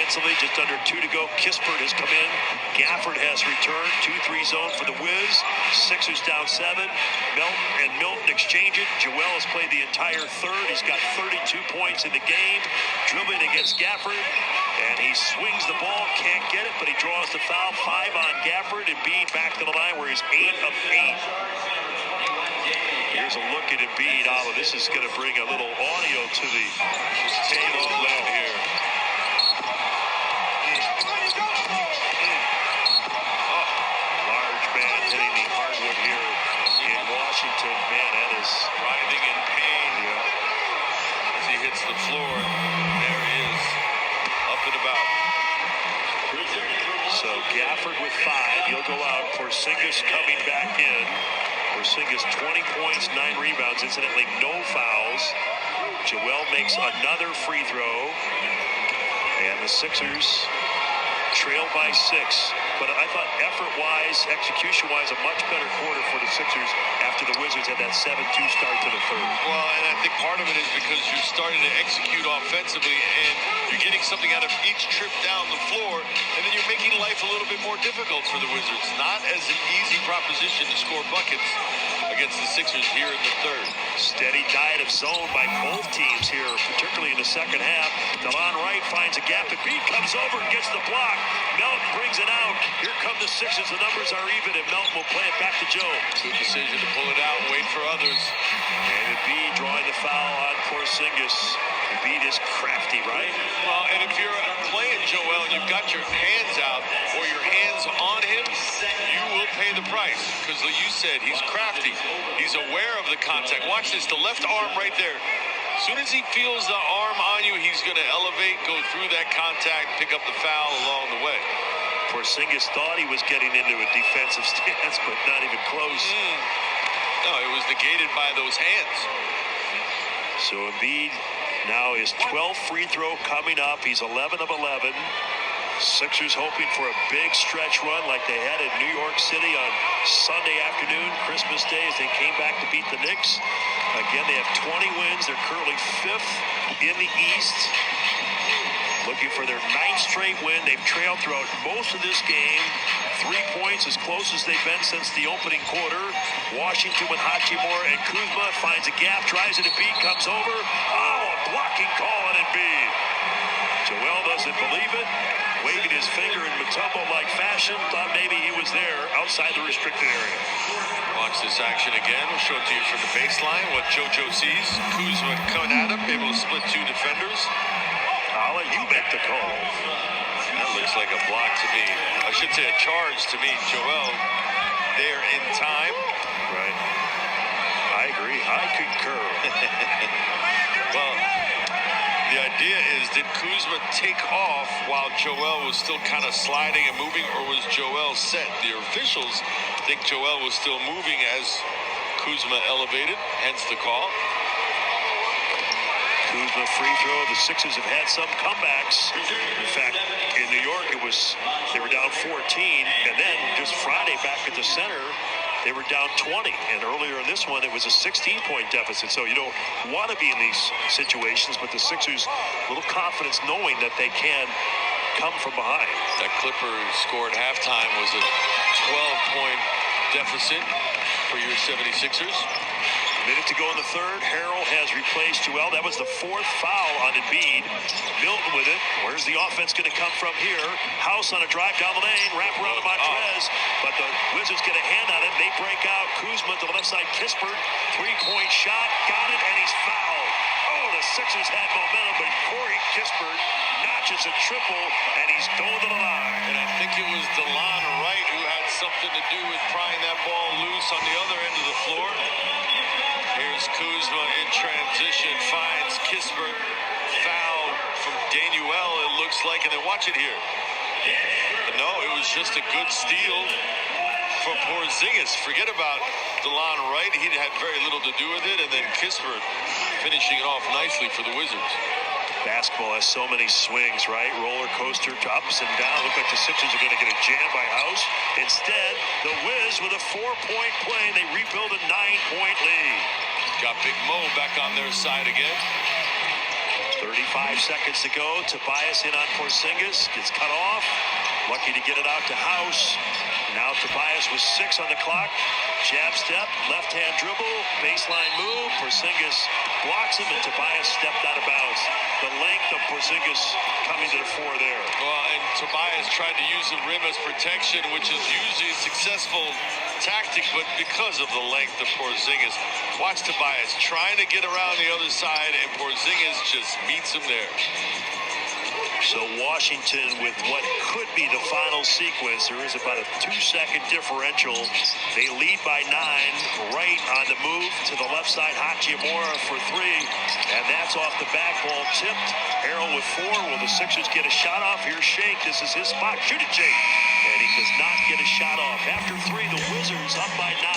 defensively, just under 2 to go. Kispert has come in. Gafford has returned. 2-3 zone for the Wiz. Sixers down 7. Milton exchange it. Joel has played the entire third. He's got 32 points in the game. Dribbling against Gafford. And he swings the ball, can't get it, but he draws the foul. 5 on Gafford. Embiid back to the line where he's 8 of 8. Here's a look at Embiid. This is going to bring a little audio to the table here. Large man hitting the hardwood here in Washington. Man, that is writhing in pain as he hits the floor. There he is, up and about. So Gafford with 5. He'll go out. Porzingis coming back in. Porzingis 20 points, 9 rebounds. Incidentally, no fouls. Joel makes another free throw. And the Sixers trail by 6. But I thought effort-wise, execution-wise, a much better quarter for the Sixers after the Wizards had that 7-2 start to the third. Well, and I think part of it is because you're starting to execute offensively and you're getting something out of each trip down the floor, and then you're making life a little bit more difficult for the Wizards. Not as an easy proposition to score buckets against the Sixers here in the third. Steady diet of zone by both teams here, particularly in the second half. DeLon Wright finds a gap. Embiid comes over and gets the block. Melton brings it out. Here come the Sixers. The numbers are even, and Melton will play it back to Joe. Good decision to pull it out and wait for others. And Embiid drawing the foul on Porzingis. Embiid is crafty, right? Well, and if you're playing Joel and you've got your hands out or your hands on him, you will pay the price. Because like you said, he's crafty. He's aware of the contact. Watch this, the left arm right there. As soon as he feels the arm on you, he's going to elevate, go through that contact, pick up the foul along the way. Porzingis thought he was getting into a defensive stance, but not even close. No, it was negated by those hands. So Embiid now is 12th free throw coming up. He's 11 of 11. Sixers hoping for a big stretch run like they had in New York City on Sunday afternoon, Christmas Day, as they came back to beat the Knicks. Again, they have 20 wins. They're currently 5th in the East. Looking for their 9th straight win. They've trailed throughout most of this game. 3 points, as close as they've been since the opening quarter. Washington with Hachimura and Kuzma finds a gap, drives it. Embiid comes over. Oh, a blocking call on Embiid. Joel doesn't believe it. Waving his finger in Mutombo-like fashion. Thought maybe he was there outside the restricted area. Watch this action again. We'll show it to you from the baseline. What JoJo sees. Kuzma coming at him, able to split 2 defenders. I'll let you make the call. That looks like a block to me. I should say a charge to me. Joel there in time. Right. I agree. I concur. Well, the idea is, did Kuzma take off while Joel was still kind of sliding and moving, or was Joel set? The officials think Joel was still moving as Kuzma elevated, hence the call. Kuzma free throw. The Sixers have had some comebacks. In fact, in New York, they were down 14, and then just Friday back at the center, they were down 20. And earlier in this one, it was a 16-point deficit. So you don't want to be in these situations, but the Sixers, a little confidence knowing that they can come from behind. That Clipper score at halftime was a 12-point deficit for your 76ers. Minute to go in the third. Harrell has replaced Joel. That was the 4th foul on Embiid. Milton with it. Where's the offense going to come from here? House on a drive down the lane. Wrap around to Montrez. But the Wizards get a hand on it. They break out. Kuzma to the left side. Kispert. 3-point shot. Got it, and he's fouled. Oh, the Sixers had momentum, but Corey Kispert notches a triple, and he's going to the line. And I think it was DeLon Wright who had something to do with prying that ball loose on the other end of the floor. Here's Kuzma in transition, finds Kispert, foul from Danuel, it looks like, and then watch it here. No, it was just a good steal from Porzingis. Forget about DeLon Wright, he had very little to do with it, and then Kispert finishing it off nicely for the Wizards. Basketball has so many swings, right? Roller coaster to ups and downs. Look like the Sixers are going to get a jam by House. Instead, the Wiz with a 4-point play. They rebuild a 9-point lead. Got Big Mo back on their side again. 35 seconds to go. Tobias in on Porzingis. Gets cut off. Lucky to get it out to House. Now Tobias with 6 on the clock. Jab step, left-hand dribble, baseline move. Porzingis blocks him, and Tobias stepped out of bounds. The length of Porzingis coming to the fore there. Well, and Tobias tried to use the rim as protection, which is usually a successful tactic, but because of the length of Porzingis. Watch Tobias trying to get around the other side, and Porzingis just meets him there. So Washington with what could be the final sequence. There is about a 2-second differential. They lead by 9. Right on the move to the left side. Hachimura for 3. And that's off the back, ball tipped. Harrell with 4. Will the Sixers get a shot off? Here's Shake. This is his spot. Shoot it, Shake. And he does not get a shot off. After 3, the Wizards up by 9.